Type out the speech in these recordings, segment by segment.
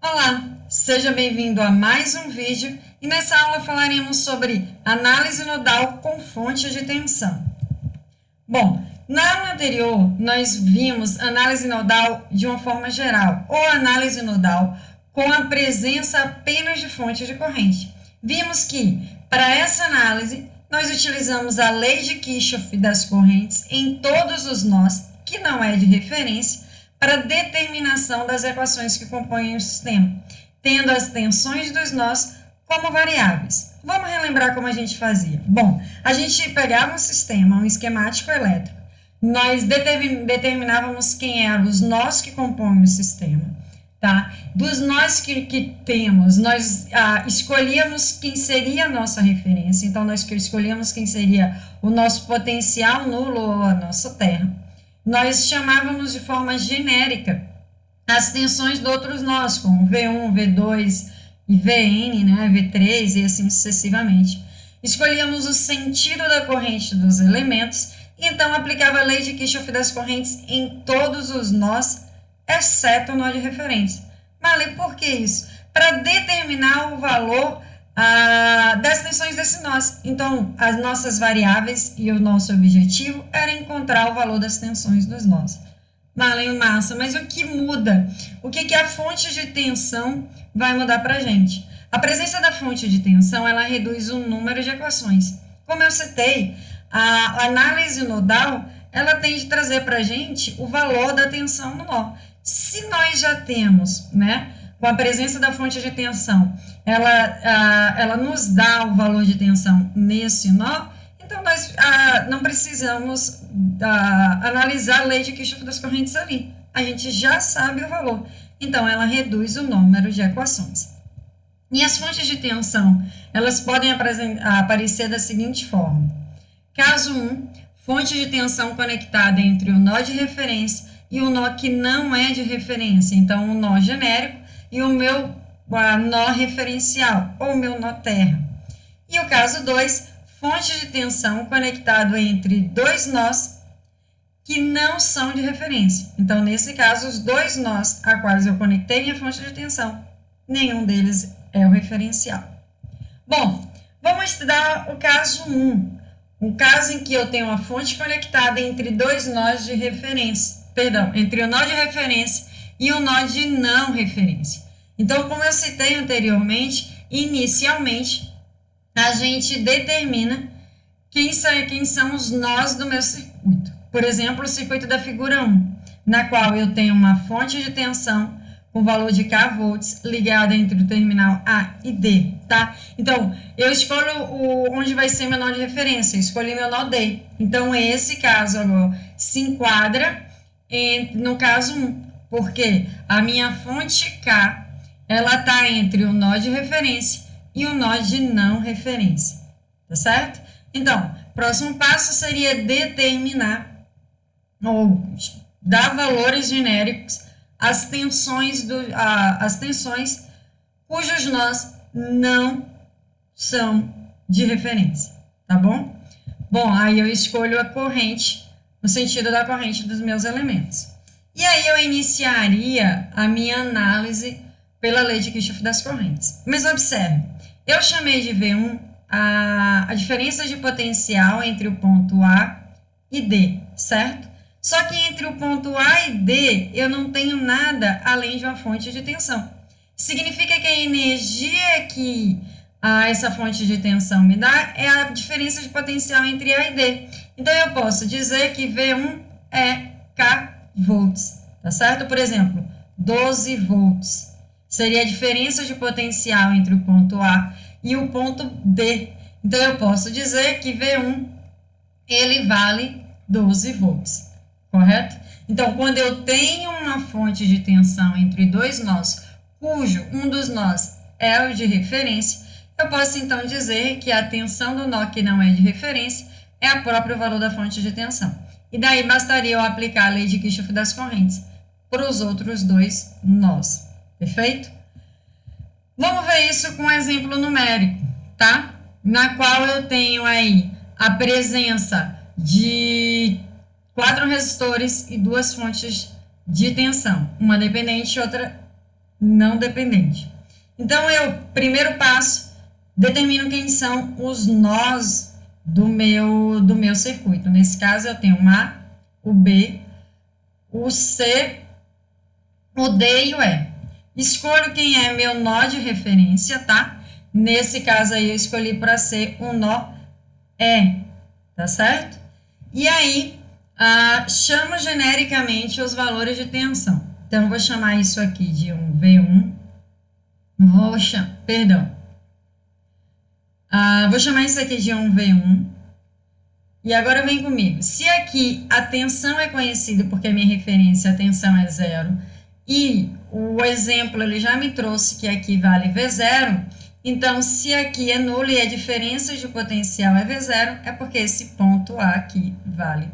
Olá, seja bem-vindo a mais um vídeo e nessa aula falaremos sobre análise nodal com fonte de tensão. Bom, na aula anterior nós vimos análise nodal de uma forma geral ou análise nodal com a presença apenas de fonte de corrente. Vimos que para essa análise nós utilizamos a lei de Kirchhoff das correntes em todos os nós, que não é de referência, para determinação das equações que compõem o sistema, tendo as tensões dos nós como variáveis. Vamos relembrar como a gente fazia. Bom, a gente pegava um sistema, um esquemático elétrico, nós determinávamos quem eram os nós que compõem o sistema, tá? Dos nós que temos, nós escolhíamos quem seria a nossa referência, então nós escolhíamos quem seria o nosso potencial nulo ou a nossa terra. Nós chamávamos de forma genérica as tensões de outros nós, como V1, V2 e Vn, né, V3 e assim sucessivamente. Escolhíamos o sentido da corrente dos elementos e então aplicava a lei de Kirchhoff das correntes em todos os nós, exceto o nó de referência. Mas por que isso? Para determinar o valor das tensões desse nós. Então, as nossas variáveis e o nosso objetivo era encontrar o valor das tensões dos nós. Valeu, massa, mas o que muda? O que a fonte de tensão vai mudar para a gente? A presença da fonte de tensão, ela reduz o número de equações. Como eu citei, a análise nodal, ela tende a trazer para a gente o valor da tensão no nó. Se nós já temos, né, com a presença da fonte de tensão, ela nos dá o valor de tensão nesse nó, então nós não precisamos analisar a lei de Kirchhoff das correntes ali. A gente já sabe o valor. Então, ela reduz o número de equações. E as fontes de tensão, elas podem aparecer da seguinte forma. Caso 1, fonte de tensão conectada entre o nó de referência e o nó que não é de referência. Então, o nó genérico e o meu nó referencial, ou meu nó terra. E o caso 2, fonte de tensão conectado entre dois nós que não são de referência. Então, nesse caso, os dois nós a quais eu conectei minha fonte de tensão, nenhum deles é o referencial. Bom, vamos estudar o caso 1. Um caso em que eu tenho uma fonte conectada entre dois nós de referência. Entre o nó de referência e o nó de não referência. Então, como eu citei anteriormente, inicialmente, a gente determina quem são os nós do meu circuito. Por exemplo, o circuito da figura 1, na qual eu tenho uma fonte de tensão com valor de kV ligada entre o terminal A e D, tá? Então, eu escolho onde vai ser meu nó de referência, eu escolhi meu nó D. Então, esse caso agora se enquadra no caso 1, porque a minha fonte K, ela está entre o nó de referência e o nó de não referência, tá certo? Então, próximo passo seria determinar ou dar valores genéricos às tensões, cujos nós não são de referência, tá bom? Bom, aí eu escolho a corrente, no sentido da corrente dos meus elementos. E aí eu iniciaria a minha análise pela lei de Kirchhoff das correntes. Mas observe, eu chamei de V1 a diferença de potencial entre o ponto A e D, certo? Só que entre o ponto A e D, eu não tenho nada além de uma fonte de tensão. Significa que a energia que essa fonte de tensão me dá é a diferença de potencial entre A e D. Então, eu posso dizer que V1 é K volts, tá certo? Por exemplo, 12 volts. Seria a diferença de potencial entre o ponto A e o ponto D. Então, eu posso dizer que V1, ele vale 12 volts, correto? Então, quando eu tenho uma fonte de tensão entre dois nós, cujo um dos nós é o de referência, eu posso, então, dizer que a tensão do nó que não é de referência é o próprio valor da fonte de tensão. E daí, bastaria eu aplicar a lei de Kirchhoff das correntes para os outros dois nós. Perfeito? Vamos ver isso com um exemplo numérico, tá? Na qual eu tenho aí a presença de 4 resistores e 2 fontes de tensão, uma dependente e outra não dependente. Então, eu, primeiro passo, determino quem são os nós do meu circuito. Nesse caso, eu tenho o A, o B, o C, o D e o E. Escolho quem é meu nó de referência, tá? Nesse caso aí, eu escolhi para ser um nó E, tá certo? E aí, chamo genericamente os valores de tensão. Então, vou chamar isso aqui de um V1. Vou chamar isso aqui de um V1. E agora vem comigo. Se aqui a tensão é conhecida porque a minha referência, a tensão é zero, e o exemplo ele já me trouxe que aqui vale V0, então se aqui é nulo e a diferença de potencial é V0, é porque esse ponto A aqui vale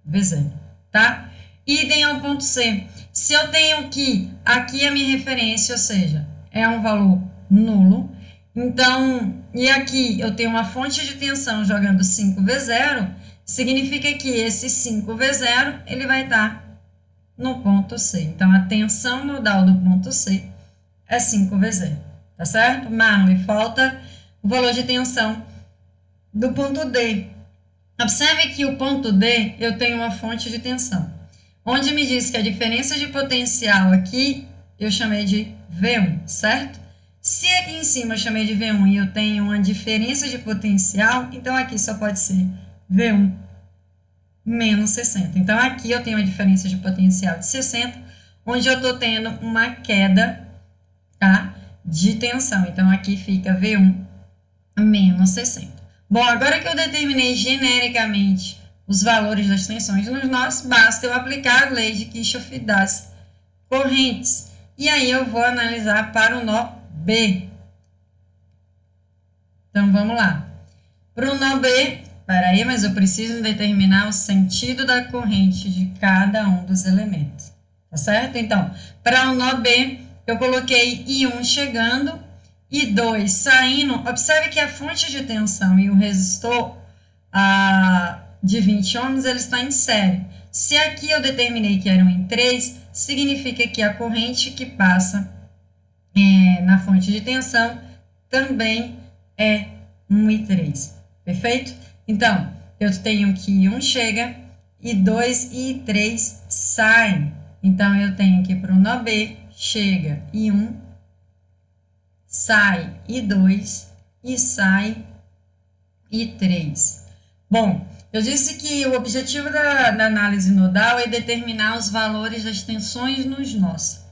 V0, tá? Idem ao ponto C. Se eu tenho que aqui a minha referência, ou seja, é um valor nulo, então, e aqui eu tenho uma fonte de tensão jogando 5V0, significa que esse 5V0 ele vai estar no ponto C. Então, a tensão nodal do ponto C é 5V0, tá certo? Marley, falta o valor de tensão do ponto D. Observe que o ponto D eu tenho uma fonte de tensão, onde me diz que a diferença de potencial aqui eu chamei de V1, certo? Se aqui em cima eu chamei de V1 e eu tenho uma diferença de potencial, então aqui só pode ser V1 menos 60. Então, aqui eu tenho uma diferença de potencial de 60, onde eu estou tendo uma queda, tá, de tensão. Então, aqui fica V1 menos 60. Bom, agora que eu determinei genericamente os valores das tensões nos nós, basta eu aplicar a lei de Kirchhoff das correntes. E aí eu vou analisar para o nó B. Então, vamos lá. Para o nó B, peraí, mas eu preciso determinar o sentido da corrente de cada um dos elementos, tá certo? Então, para o nó B, eu coloquei I1 chegando, I2 saindo. Observe que a fonte de tensão e o resistor de 20 ohms, ele está em série. Se aqui eu determinei que eram em 3, significa que a corrente que passa na fonte de tensão também é 1 e 3. Perfeito? Então, eu tenho que I1 chega, I2 e I3 saem. Então, eu tenho que para o nó B, chega I1, sai I2 e sai I3. Bom, eu disse que o objetivo da análise nodal é determinar os valores das tensões nos nós.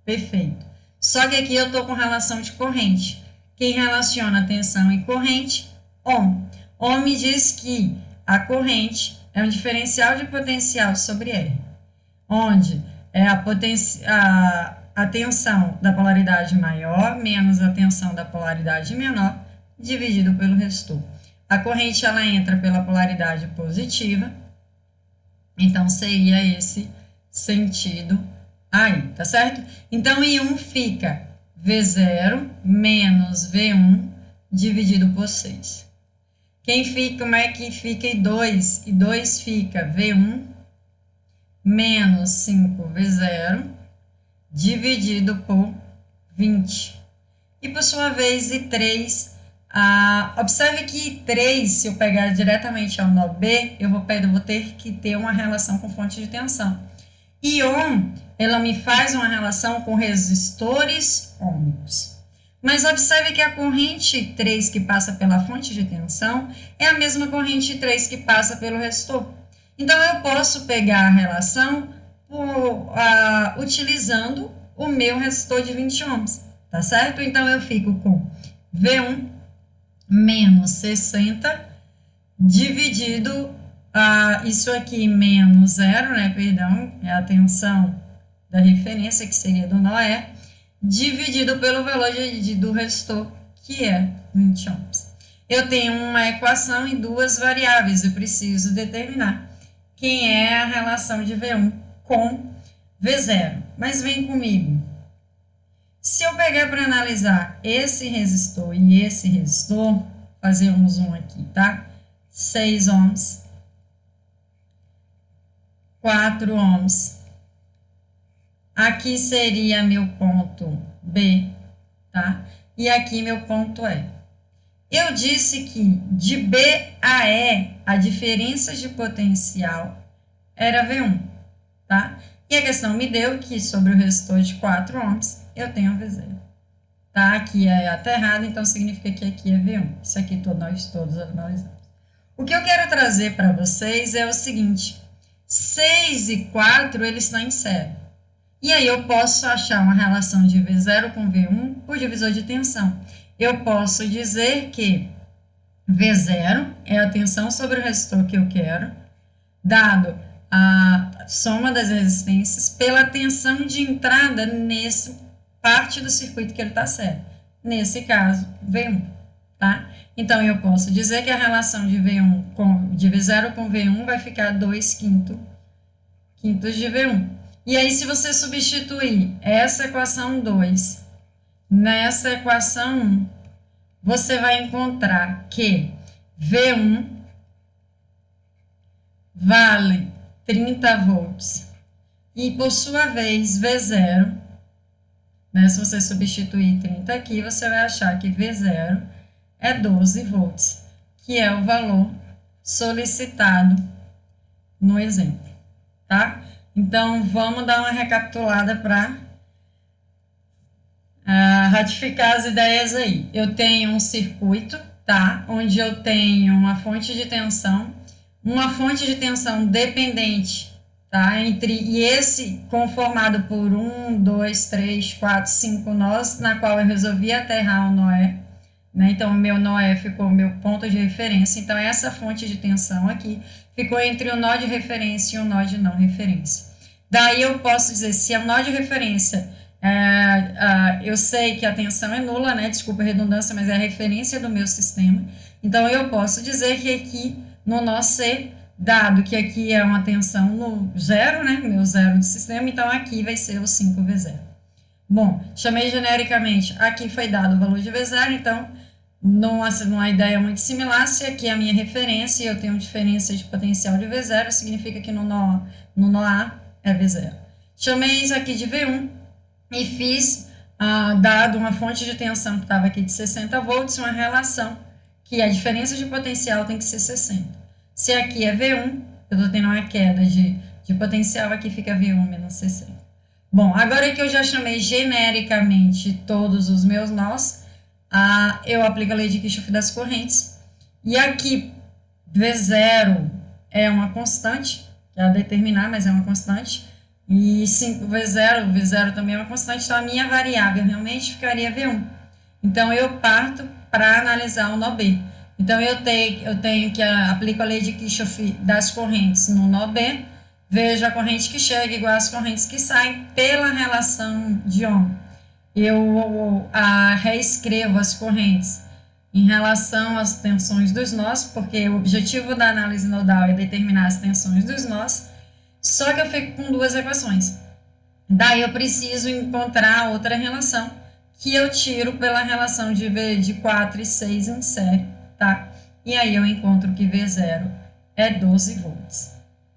Perfeito. Só que aqui eu estou com relação de corrente. Quem relaciona tensão e corrente? Ohm. Ohm me diz que a corrente é um diferencial de potencial sobre R, onde é a tensão da polaridade maior menos a tensão da polaridade menor dividido pelo resistor. A corrente ela entra pela polaridade positiva, então seria esse sentido aí, tá certo? Então, I1 fica V0 menos V1 dividido por 6. Como é que fica I2? I2 fica V1 menos 5V0 dividido por 20. E, por sua vez, I3, observe que I3, se eu pegar diretamente ao nó B, eu vou ter que ter uma relação com fonte de tensão. E ohm, ela me faz uma relação com resistores ômicos. Mas observe que a corrente 3 que passa pela fonte de tensão é a mesma corrente 3 que passa pelo resistor. Então, eu posso pegar a relação utilizando o meu resistor de 20 ohms, tá certo? Então, eu fico com V1 menos 60 dividido, isso aqui menos 0, né? Perdão, é a tensão da referência, que seria do nó E, dividido pelo valor do resistor, que é 20 ohms. Eu tenho uma equação e duas variáveis, eu preciso determinar quem é a relação de V1 com V0. Mas vem comigo. Se eu pegar para analisar esse resistor e esse resistor, fazer um zoom aqui, tá? 6 ohms, 4 ohms. Aqui seria meu ponto B, tá? E aqui meu ponto E. Eu disse que de B a E, a diferença de potencial era V1, tá? E a questão me deu que sobre o resistor de 4 ohms, eu tenho V0. Tá? Aqui é aterrado, então significa que aqui é V1. Isso aqui nós todos analisamos. O que eu quero trazer para vocês é o seguinte: 6 e 4, eles estão em série. E aí eu posso achar uma relação de V0 com V1 por divisor de tensão. Eu posso dizer que V0 é a tensão sobre o resistor que eu quero, dado a soma das resistências pela tensão de entrada nesse parte do circuito que ele está certo. Nesse caso, V1, tá? Então, eu posso dizer que a relação de V0 com V1 vai ficar 2 quintos de V1. E aí, se você substituir essa equação 2 nessa equação 1, você vai encontrar que V1 vale 30 volts. E, por sua vez, V0, né, se você substituir 30 aqui, você vai achar que V0 é 12 volts, que é o valor solicitado no exemplo, tá? Então, vamos dar uma recapitulada para ratificar as ideias aí. Eu tenho um circuito, tá? Onde eu tenho uma fonte de tensão dependente, tá? E esse conformado por 1, 2, 3, 4, 5 nós, na qual eu resolvi aterrar o nó E, né? Então, o meu nó E ficou o meu ponto de referência. Então, essa fonte de tensão aqui ficou entre o nó de referência e o nó de não referência. Daí, eu posso dizer, se é o nó de referência, eu sei que a tensão é nula, né? Desculpa a redundância, mas é a referência do meu sistema. Então, eu posso dizer que aqui no nó C, dado que aqui é uma tensão no zero, né? Meu zero do sistema, então aqui vai ser o 5V0. Bom, chamei genericamente, aqui foi dado o valor de V0, então, numa ideia muito similar, se aqui é a minha referência e eu tenho diferença de potencial de V0, significa que no nó A é V0. Chamei isso aqui de V1 e fiz, dado uma fonte de tensão que estava aqui de 60 volts, uma relação que a diferença de potencial tem que ser 60. Se aqui é V1, eu estou tendo uma queda de potencial, aqui fica V1 menos 60. Bom, agora que eu já chamei genericamente todos os meus nós, eu aplico a lei de Kirchhoff das correntes. E aqui, V0 é uma constante, é a determinar, mas é uma constante. E 5V0 também é uma constante, então a minha variável realmente ficaria V1. Então, eu parto para analisar o nó B. Então, eu tenho que aplico a lei de Kirchhoff das correntes no nó B, vejo a corrente que chega igual às correntes que saem pela relação de Ohm. Eu reescrevo as correntes em relação às tensões dos nós, porque o objetivo da análise nodal é determinar as tensões dos nós, só que eu fico com duas equações. Daí eu preciso encontrar outra relação, que eu tiro pela relação de 4 e 6 em série, tá? E aí eu encontro que V0 é 12 volts,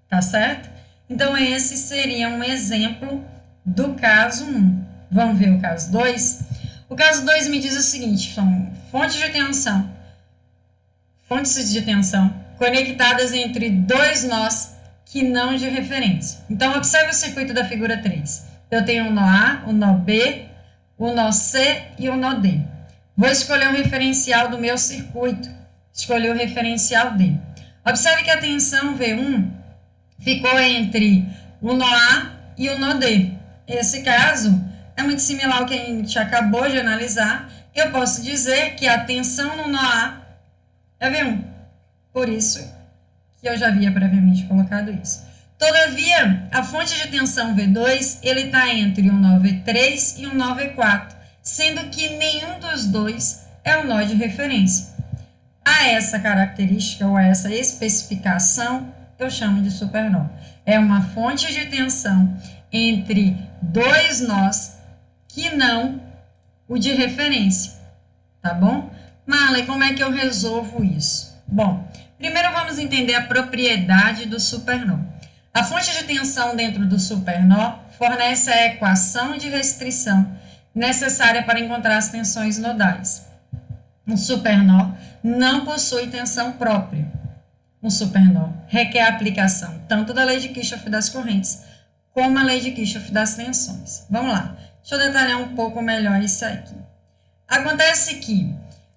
tá certo? Então, esse seria um exemplo do caso 1. Vamos ver o caso 2? O caso 2 me diz o seguinte, são fontes de tensão conectadas entre dois nós que não de referência. Então, observe o circuito da figura 3. Eu tenho o nó A, o nó B, o nó C e o nó D. Vou escolher o referencial do meu circuito. Escolhi o referencial D. Observe que a tensão V1 ficou entre o nó A e o nó D. Esse caso é muito similar ao que a gente acabou de analisar. Eu posso dizer que a tensão no nó A é V1. Por isso que eu já havia previamente colocado isso. Todavia, a fonte de tensão V2, ele está entre o nó V3 e o nó V4, sendo que nenhum dos dois é o nó de referência. A essa característica ou a essa especificação, eu chamo de supernó. É uma fonte de tensão entre dois nós que não o de referência, tá bom? Marley, como é que eu resolvo isso? Bom, primeiro vamos entender a propriedade do supernó. A fonte de tensão dentro do supernó fornece a equação de restrição necessária para encontrar as tensões nodais. Um supernó não possui tensão própria. Um supernó requer a aplicação tanto da lei de Kirchhoff das correntes como a lei de Kirchhoff das tensões. Vamos lá, deixa eu detalhar um pouco melhor isso aqui. Acontece que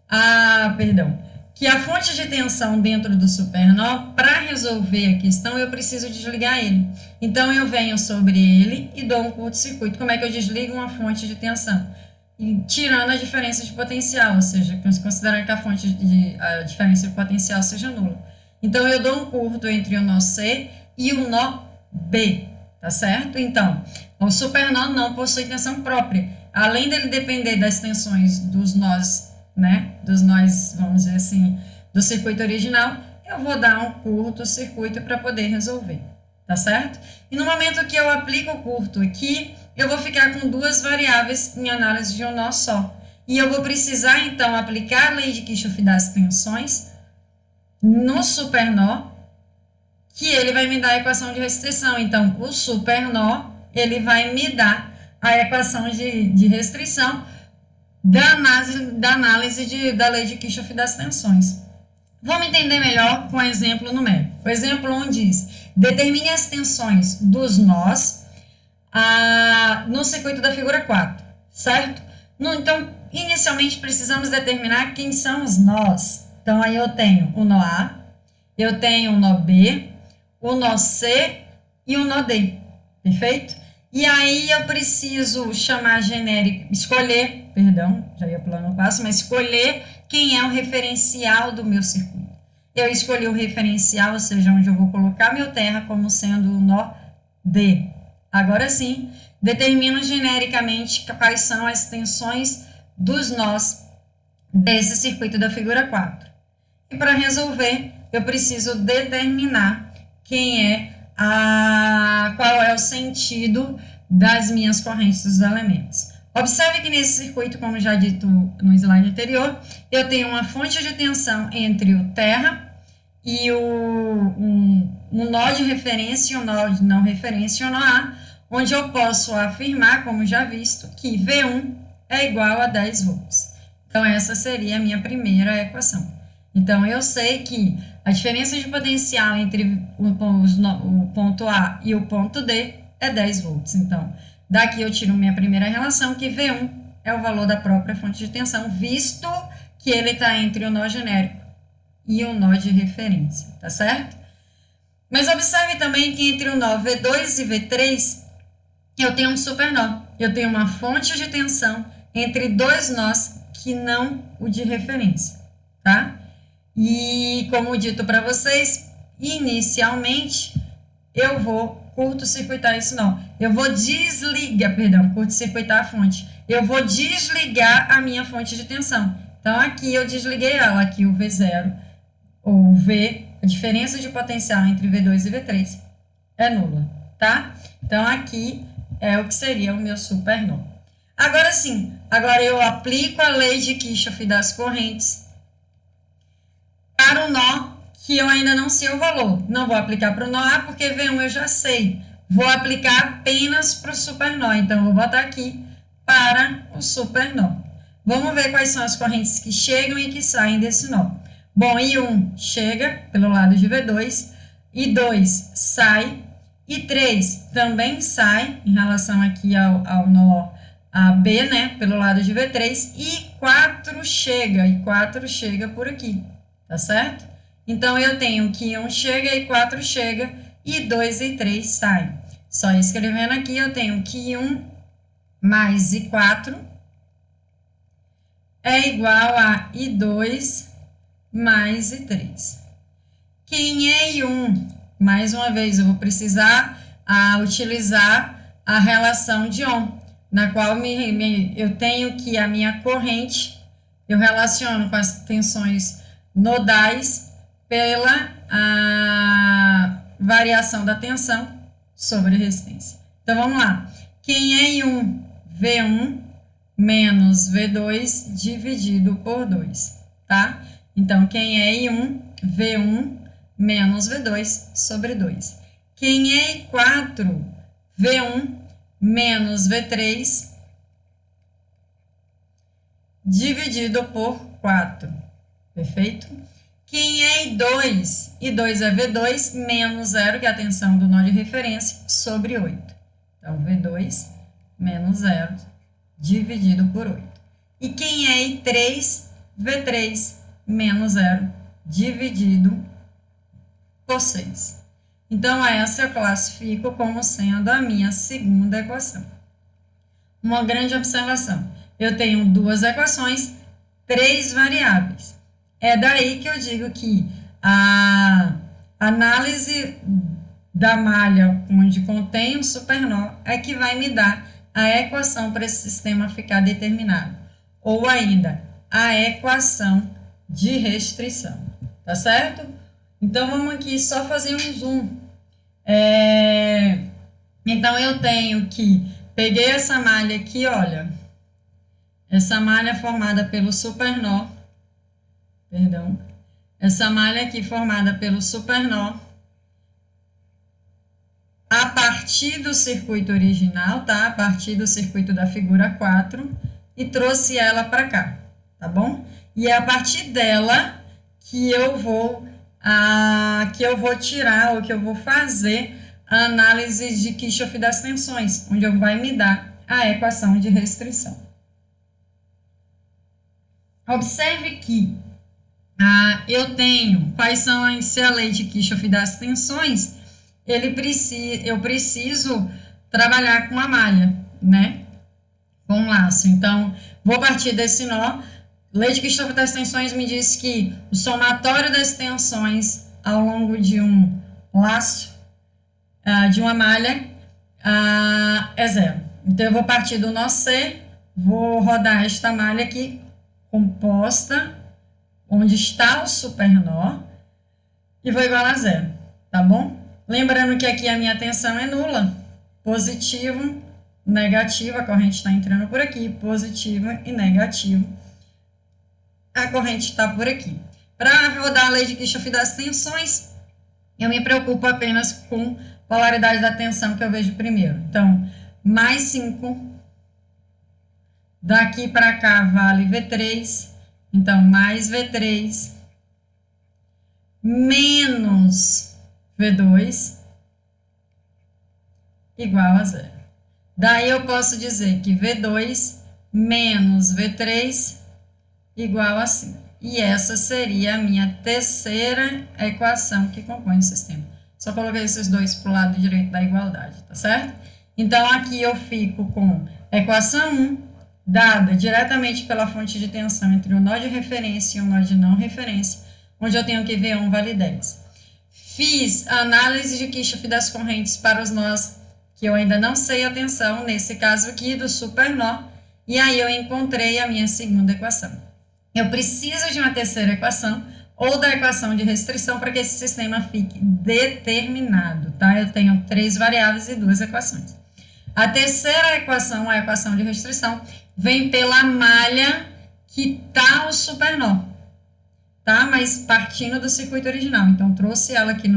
a fonte de tensão dentro do supernó, para resolver a questão, eu preciso desligar ele. Então, eu venho sobre ele e dou um curto-circuito. Como é que eu desligo uma fonte de tensão? E tirando a diferença de potencial, ou seja, considerando que a diferença de potencial seja nula. Então, eu dou um curto entre o nó C e o nó B, tá certo? Então, o supernó não possui tensão própria. Além dele depender das tensões dos nós, né, dos nós, vamos dizer assim, do circuito original, eu vou dar um curto-circuito para poder resolver, tá certo? E no momento que eu aplico o curto aqui, eu vou ficar com duas variáveis em análise de um nó só. E eu vou precisar, então, aplicar a lei de Kirchhoff das tensões no supernó, que ele vai me dar a equação de restrição. Então, o supernó, ele vai me dar a equação de restrição da análise da lei de Kirchhoff das tensões. Vamos entender melhor com um exemplo numérico. O exemplo 1 diz: determine as tensões dos nós no circuito da figura 4, certo? Então, inicialmente precisamos determinar quem são os nós. Então, aí eu tenho o nó A, eu tenho o nó B, o nó C e o nó D, perfeito? E aí eu preciso chamar genérico, já ia pulando o passo, mas escolher quem é o referencial do meu circuito. Eu escolhi o referencial, ou seja, onde eu vou colocar meu terra como sendo o nó D. Agora sim, determino genericamente quais são as tensões dos nós desse circuito da figura 4. E para resolver, eu preciso determinar qual é o sentido das minhas correntes dos elementos. Observe que nesse circuito, como já dito no slide anterior, eu tenho uma fonte de tensão entre o terra e um nó de referência e um nó de não referência, e um nó A, onde eu posso afirmar, como já visto, que V1 é igual a 10 volts. Então, essa seria a minha primeira equação. Então, eu sei que a diferença de potencial entre o ponto A e o ponto D é 10 volts. Então, daqui eu tiro minha primeira relação, que V1 é o valor da própria fonte de tensão, visto que ele está entre o nó genérico e o nó de referência, tá certo? Mas observe também que entre o nó V2 e V3, eu tenho um supernó. Eu tenho uma fonte de tensão entre dois nós que não o de referência, tá? E, como dito para vocês, inicialmente, eu vou curto-circuitar isso não. Eu vou curto-circuitar a fonte. Eu vou desligar a minha fonte de tensão. Então, aqui eu desliguei ela, aqui o V0, ou V, a diferença de potencial entre V2 e V3 é nula, tá? Então, aqui é o que seria o meu supernó. Agora sim, agora eu aplico a lei de Kirchhoff das correntes para o nó que eu ainda não sei o valor. Não vou aplicar para o nó A, porque V1 eu já sei. Vou aplicar apenas para o supernó. Então, vou botar aqui para o supernó. Vamos ver quais são as correntes que chegam e que saem desse nó. Bom, I1 chega pelo lado de V2, I2 sai, I3 também sai, em relação aqui ao nó AB, né, pelo lado de V3, e I4 chega por aqui. Tá certo? Então, eu tenho que I1 chega, I4 chega, I2 e I3 saem. Só escrevendo aqui, eu tenho que I1 mais I4 é igual a I2 mais I3. Quem é I1? Mais uma vez, eu vou precisar utilizar a relação de Ohm, na qual eu tenho que a minha corrente, eu relaciono com as tensões nodais pela variação da tensão sobre a resistência. Então, vamos lá. Quem é I1? V1 menos V2 dividido por 2, tá? Então, quem é I1? V1 menos V2 sobre 2. Quem é I4? V1 menos V3 dividido por 4. Perfeito? Quem é I2? I2 é V2 menos 0, que é a tensão do nó de referência, sobre 8. Então, V2 menos 0 dividido por 8. E quem é I3? V3 menos 0 dividido por 6. Então, essa eu classifico como sendo a minha segunda equação. Uma grande observação. Eu tenho duas equações, 3 variáveis. É daí que eu digo que a análise da malha onde contém um supernó é que vai me dar a equação para esse sistema ficar determinado. Ou ainda, a equação de restrição. Tá certo? Então, vamos aqui só fazer um zoom. Então, eu tenho que... Peguei essa malha aqui, olha. Essa malha formada pelo supernó. Perdão. Essa malha aqui formada pelo supernó. A partir do circuito original, tá? A partir do circuito da figura 4. E trouxe ela para cá, tá bom? E é a partir dela que eu vou tirar, ou que eu vou fazer a análise de Kirchhoff das tensões, onde vai me dar a equação de restrição. Observe que eu tenho, quais são a lei de Kirchhoff das tensões, eu preciso trabalhar com a malha, né? Com laço. Então, vou partir desse nó. Lei de Kirchhoff das tensões me diz que o somatório das tensões ao longo de um laço, de uma malha, é 0. Então, eu vou partir do nó C, vou rodar esta malha aqui, composta, onde está o supernó, e vou igualar a 0, tá bom? Lembrando que aqui a minha tensão é nula, positivo, negativo, a corrente está entrando por aqui, positivo e negativo, a corrente está por aqui. Para rodar a lei de Kirchhoff das tensões, eu me preocupo apenas com polaridade da tensão que eu vejo primeiro. Então, mais 5, daqui para cá vale V3, então mais V3, menos V2, igual a 0. Daí eu posso dizer que V2 menos V3 igual a 5. E essa seria a minha terceira equação que compõe o sistema. Só coloquei esses dois para o lado direito da igualdade, tá certo? Então, aqui eu fico com a equação 1, dada diretamente pela fonte de tensão entre o nó de referência e o nó de não referência, onde eu tenho que V1 vale 10. Fiz a análise de Kirchhoff das correntes para os nós que eu ainda não sei a tensão, nesse caso aqui do supernó, e aí eu encontrei a minha segunda equação. Eu preciso de uma terceira equação, ou da equação de restrição, para que esse sistema fique determinado, tá? Eu tenho 3 variáveis e 2 equações. A terceira equação, a equação de restrição, vem pela malha que tá o supernó, tá? Mas partindo do circuito original. Então, trouxe ela aqui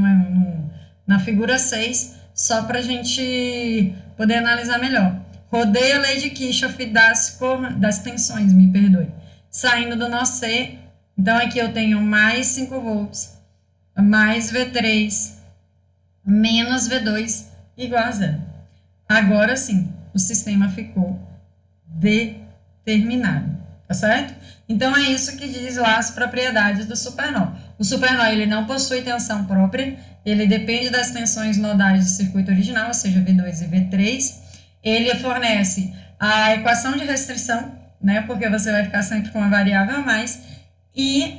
na figura 6, só para a gente poder analisar melhor. Rodei a lei de Kirchhoff das tensões, me perdoe. Saindo do nó C, então aqui eu tenho mais 5 volts, mais V3, menos V2, igual a 0. Agora sim, o sistema ficou determinado, tá certo? Então, é isso que diz lá as propriedades do supernó. O supernó, ele não possui tensão própria, ele depende das tensões nodais do circuito original, ou seja, V2 e V3. Ele fornece a equação de restrição, né, porque você vai ficar sempre com uma variável a mais, e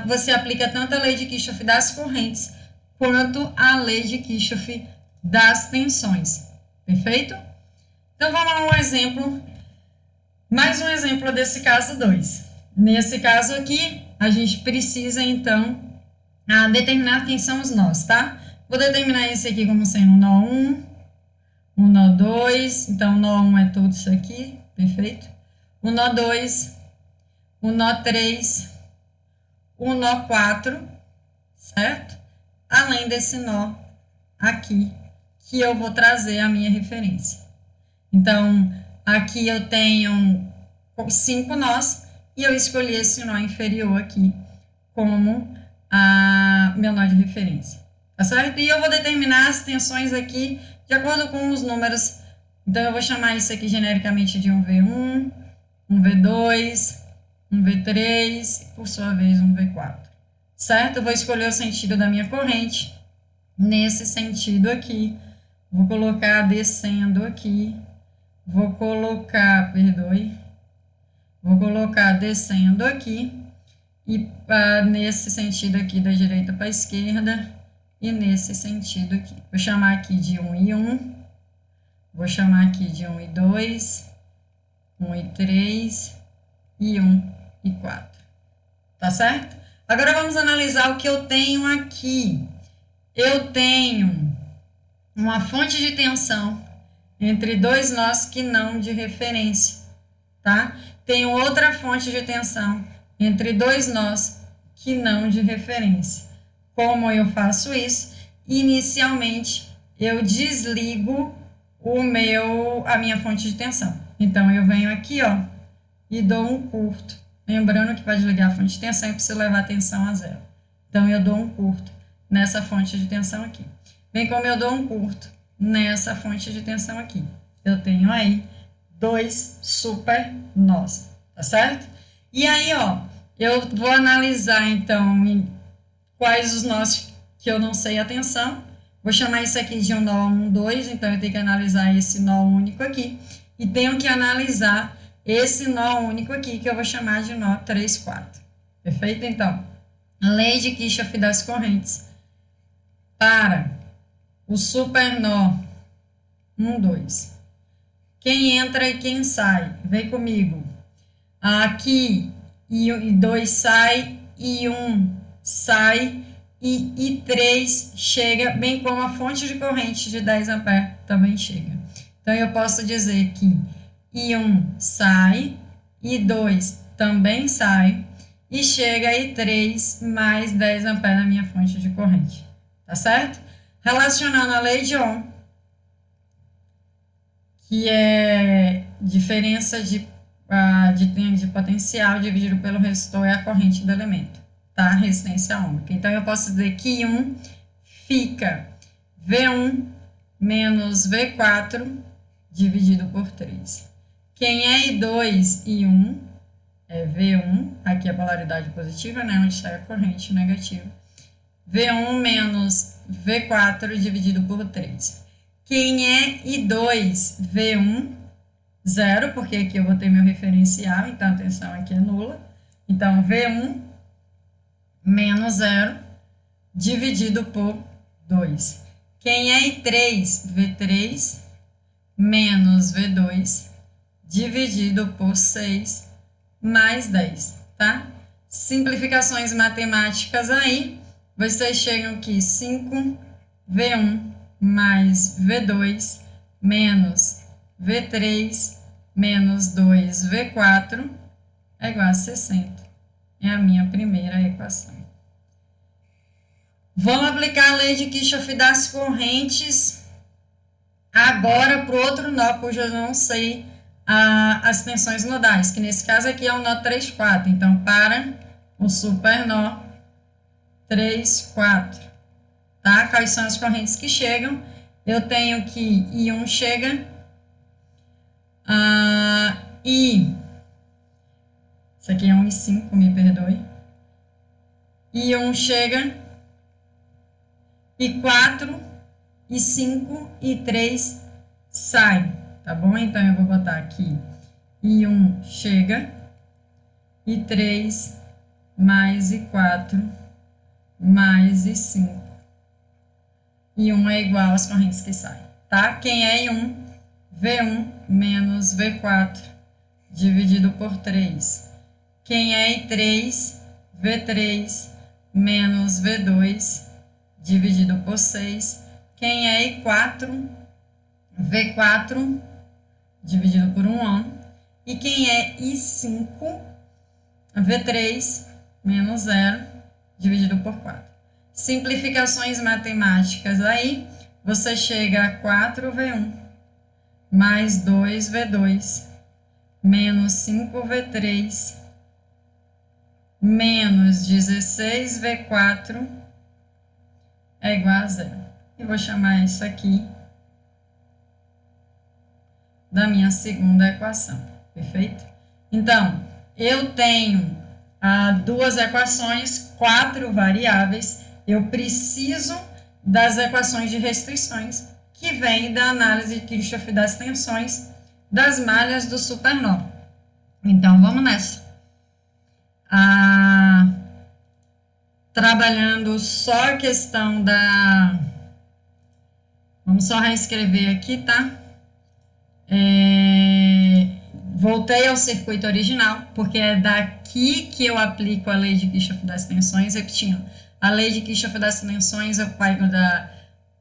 você aplica tanto a lei de Kirchhoff das correntes, quanto a lei de Kirchhoff das tensões. Perfeito? Então, vamos a um exemplo, mais um exemplo desse caso 2. Nesse caso aqui, a gente precisa, então, determinar quem são os nós, tá? Vou determinar esse aqui como sendo o nó 1, o nó 2, então o nó 1 é tudo isso aqui, perfeito? O nó 2, o nó 3, o nó 4, certo? Além desse nó aqui, que eu vou trazer a minha referência. Então, aqui eu tenho com 5 nós, e eu escolhi esse nó inferior aqui como meu nó de referência, tá certo? E eu vou determinar as tensões aqui de acordo com os números. Então, eu vou chamar isso aqui genericamente de um V1, um V2, um V3, e por sua vez um V4, certo? Eu vou escolher o sentido da minha corrente, nesse sentido aqui, vou colocar descendo aqui, vou colocar, perdoe, vou colocar descendo aqui, e nesse sentido aqui da direita para a esquerda, e nesse sentido aqui. Vou chamar aqui de 1 e 1, vou chamar aqui de 1 e 2, 1 e 3, e 1 e 4. Tá certo? Agora vamos analisar o que eu tenho aqui. Eu tenho uma fonte de tensão entre dois nós que não de referência, tá? Tenho outra fonte de tensão entre dois nós que não de referência. Como eu faço isso? Inicialmente, eu desligo a minha fonte de tensão. Então, eu venho aqui, ó, e dou um curto. Lembrando que para desligar a fonte de tensão, eu preciso levar a tensão a zero. Então, eu dou um curto nessa fonte de tensão aqui. Bem como eu dou um curto nessa fonte de tensão aqui. Eu tenho aí 2 super nós, tá certo? E aí, ó, eu vou analisar, então, quais os nós que eu não sei a tensão. Vou chamar isso aqui de um nó 1, 2, então eu tenho que analisar esse nó único aqui. E tenho que analisar esse nó único aqui, que eu vou chamar de nó 3, 4. Perfeito? Então, lei de Kirchhoff das correntes. Para o supernó 1, 2. Quem entra e quem sai? Vem comigo. Aqui, e 2 sai, e 1 sai, e 3 chega, bem como a fonte de corrente de 10 amperes também chega. Então, eu posso dizer que I1 sai, I2 também sai, e chega I3 mais 10 amperes na minha fonte de corrente. Tá certo? Relacionando a lei de Ohm, que é diferença de potencial dividido pelo resistor é a corrente do elemento, tá? Resistência ohmica. Então, eu posso dizer que I1 fica V1 menos V4 dividido por 3. Quem é I2 e 1 é V1, aqui a polaridade positiva, né? Onde está a corrente negativa. V1 menos V4 dividido por 3. Quem é I2? V1, 0, porque aqui eu vou ter meu referencial, então a tensão aqui é nula. Então, V1 menos 0 dividido por 2. Quem é I3? V3 menos V2 dividido por 6 mais 10, tá? Simplificações matemáticas aí, vocês chegam aqui 5V1 mais V2 menos V3 menos 2V4 é igual a 60. É a minha primeira equação. Vamos aplicar a lei de Kirchhoff das correntes agora para o outro nó, cujo eu não sei as tensões nodais, que nesse caso aqui é o nó 3, 4. Então, para o supernó 3, 4. Tá? Quais são as correntes que chegam? Eu tenho que I1 chega, isso aqui é 1 e 5, me perdoe. I1 chega, I4, I5 e 3 sai, tá bom? Então, eu vou botar aqui I1 chega, I3 mais I4 mais I5. I1 é igual às correntes que saem, tá? Quem é I1? V1 menos V4 dividido por 3. Quem é I3? V3 menos V2 dividido por 6. Quem é I4? V4 dividido por 1 ohm. E quem é I5? V3 menos 0 dividido por 4. Simplificações matemáticas aí, você chega a 4V1 mais 2V2 menos 5V3 menos 16V4 é igual a zero. Eu vou chamar isso aqui da minha segunda equação, perfeito? Então, eu tenho duas equações, 4 variáveis, eu preciso das equações de restrições, que vem da análise de Kirchhoff das tensões das malhas do supernova. Então, vamos nessa. Trabalhando só a questão da... Vamos só reescrever aqui, tá? Voltei ao circuito original, porque é daqui que eu aplico a lei de Kirchhoff das tensões, repetindo. A lei de Kirchhoff das tensões eu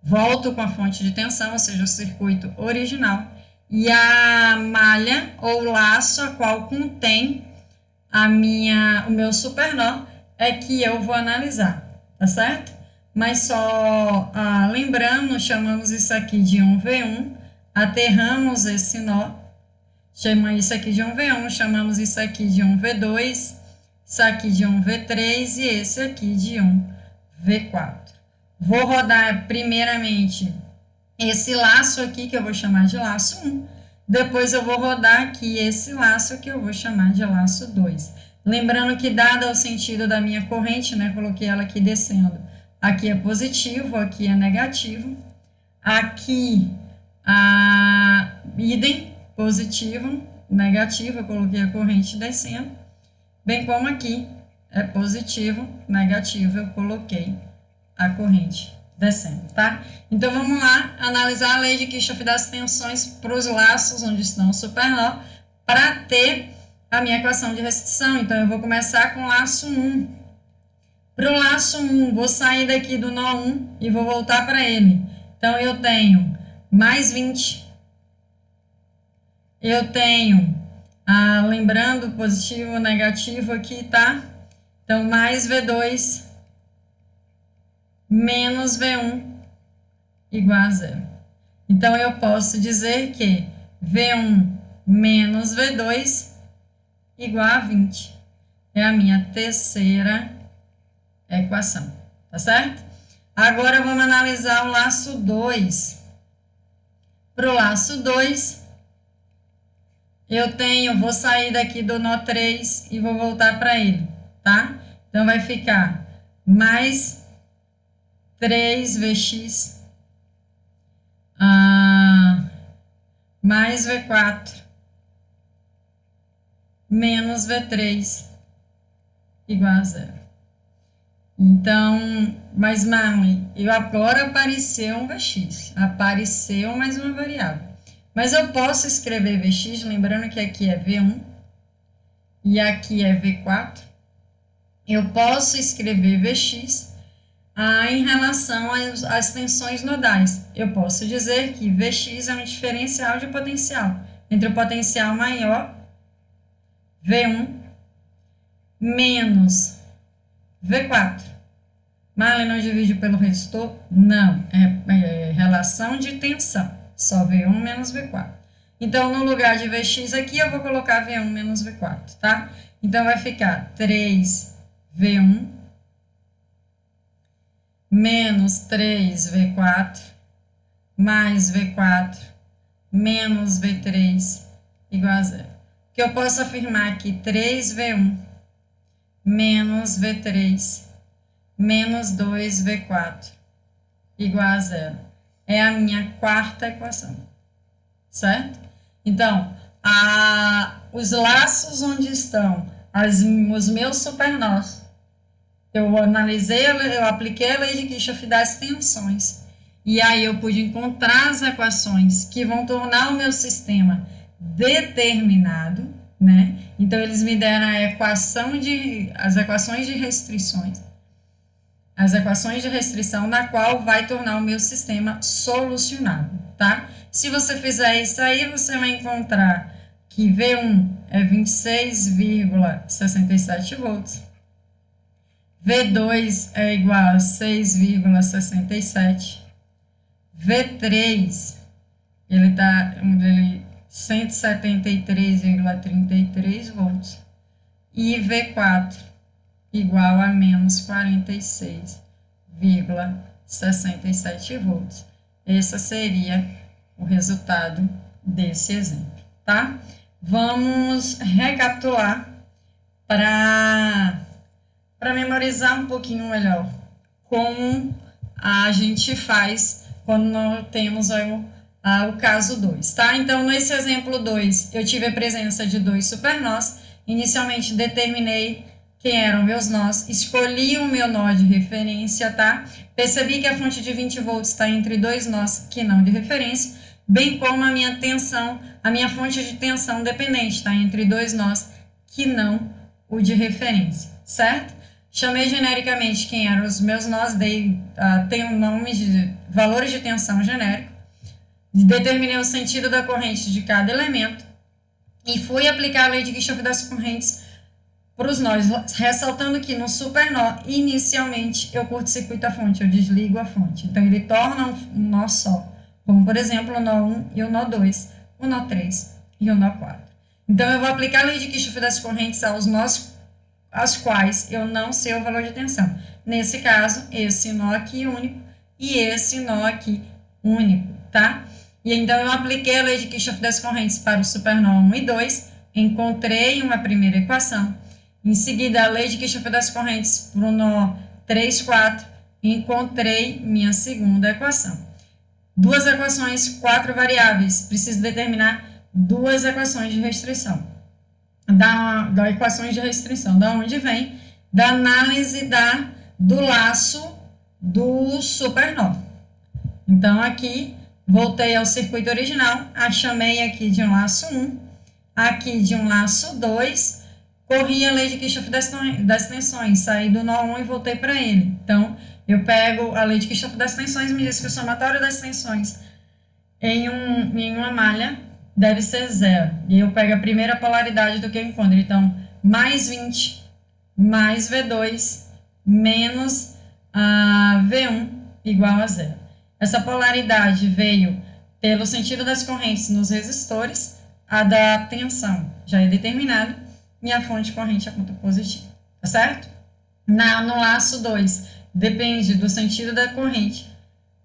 volto com a fonte de tensão, ou seja, o circuito original, e a malha ou laço a qual contém o meu supernó é que eu vou analisar, tá certo? Mas só lembrando, chamamos isso aqui de 1V1, aterramos esse nó, chamamos isso aqui de 1V1, chamamos isso aqui de 1V2, isso aqui de 1V3 e esse aqui de 1V4. Vou rodar primeiramente esse laço aqui, que eu vou chamar de laço 1. Depois eu vou rodar aqui esse laço que eu vou chamar de laço 2. Lembrando que, dado o sentido da minha corrente, né, coloquei ela aqui descendo. Aqui é positivo, aqui é negativo. Aqui, idem, positivo, negativo, eu coloquei a corrente descendo. Bem como aqui é positivo, negativo, eu coloquei a corrente descendo, tá? Então, vamos lá analisar a lei de Kirchhoff das tensões para os laços onde estão o supernó, para ter a minha equação de restrição. Então, eu vou começar com o laço 1. Para o laço 1, vou sair daqui do nó 1 e vou voltar para ele. Então, eu tenho mais 20. Eu tenho, lembrando, positivo, negativo aqui, tá? Então, mais V2 menos V1 igual a zero. Então, eu posso dizer que V1 menos V2 igual a 20. É a minha terceira equação, tá certo? Agora, vamos analisar o laço 2. Para o laço 2, vou sair daqui do nó 3 e vou voltar para ele, tá? Então, vai ficar mais 3Vx mais V4 menos V3 igual a zero. Então, mas Marley, agora apareceu um Vx, apareceu mais uma variável. Mas eu posso escrever Vx, lembrando que aqui é V1 e aqui é V4. Eu posso escrever Vx em relação às tensões nodais. Eu posso dizer que Vx é um diferencial de potencial entre o potencial maior, V1, menos V4. Marley, não divide pelo resistor? Não, é relação de tensão, só V1 menos V4. Então, no lugar de Vx aqui, eu vou colocar V1 menos V4, tá? Então, vai ficar 3V1 menos 3V4 mais V4 menos V3 igual a zero. Que eu posso afirmar que 3V1 menos V3 menos 2V4 igual a zero. É a minha quarta equação, certo? Então, os laços onde estão os meus supernós, eu analisei, eu apliquei a lei de Kirchhoff das tensões, e aí eu pude encontrar as equações que vão tornar o meu sistema determinado, né? Então, eles me deram as equações de restrições, as equações de restrição na qual vai tornar o meu sistema solucionável, tá? Se você fizer isso aí, você vai encontrar que V1 é 26,67 volts, V2 é igual a 6,67, V3, ele 173,33 volts. E V4 igual a menos 46,67 volts. Esse seria o resultado desse exemplo, tá? Vamos recapitular para memorizar um pouquinho melhor como a gente faz quando nós temos o caso 2, tá? Então, nesse exemplo 2, eu tive a presença de 2 supernós. Inicialmente, determinei quem eram meus nós, escolhi o meu nó de referência, tá? Percebi que a fonte de 20 volts está entre 2 nós que não de referência, bem como a minha tensão, a minha fonte de tensão dependente está entre 2 nós que não o de referência, certo? Chamei genericamente quem eram os meus nós, tem um nome de valores de tensão genérico, determinei o sentido da corrente de cada elemento e fui aplicar a lei de Kirchhoff das correntes para os nós, ressaltando que no supernó, inicialmente, eu curto-circuito a fonte, eu desligo a fonte. Então, ele torna um nó só, como, por exemplo, o nó 1 e o nó 2, o nó 3 e o nó 4. Então, eu vou aplicar a lei de Kirchhoff das correntes aos nós aos quais eu não sei o valor de tensão. Nesse caso, esse nó aqui único e esse nó aqui único, tá? E então, eu apliquei a lei de Kirchhoff das correntes para o supernó 1 e 2, encontrei uma primeira equação. Em seguida, a lei de Kirchhoff das correntes para o nó 3, 4, encontrei minha segunda equação. Duas equações, 4 variáveis. Preciso determinar 2 equações de restrição. Da equações de restrição, da onde vem? Da análise do laço do supernó. Então, aqui, voltei ao circuito original, a chamei aqui de um laço 1, aqui de um laço 2, corri a lei de Kirchhoff das tensões, saí do nó 1 e voltei para ele. Então, eu pego a lei de Kirchhoff das tensões, me diz que o somatório das tensões em uma malha deve ser 0. E eu pego a primeira polaridade do que eu encontro. Então, mais 20 mais V2 menos V1 igual a 0. Essa polaridade veio pelo sentido das correntes nos resistores, a da tensão já é determinada, e a fonte de corrente é ponto positivo, tá certo? No laço 2, depende do sentido da corrente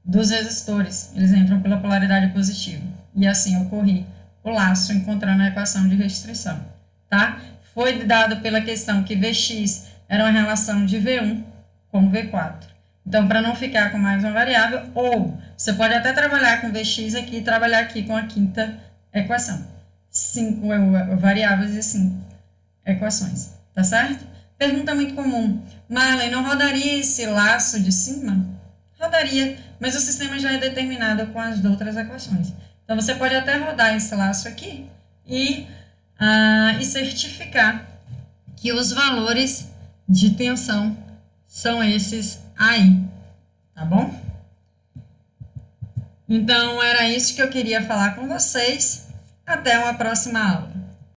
dos resistores, eles entram pela polaridade positiva. E assim eu corri o laço encontrando a equação de restrição, tá? Foi dado pela questão que Vx era uma relação de V1 com V4. Então, para não ficar com mais uma variável, ou você pode até trabalhar com Vx aqui e trabalhar aqui com a quinta equação. 5 variáveis e 5 equações, tá certo? Pergunta muito comum. Marley, não rodaria esse laço de cima? Rodaria, mas o sistema já é determinado com as outras equações. Então, você pode até rodar esse laço aqui e certificar que os valores de tensão são esses aí, tá bom? Então, era isso que eu queria falar com vocês. Até uma próxima aula.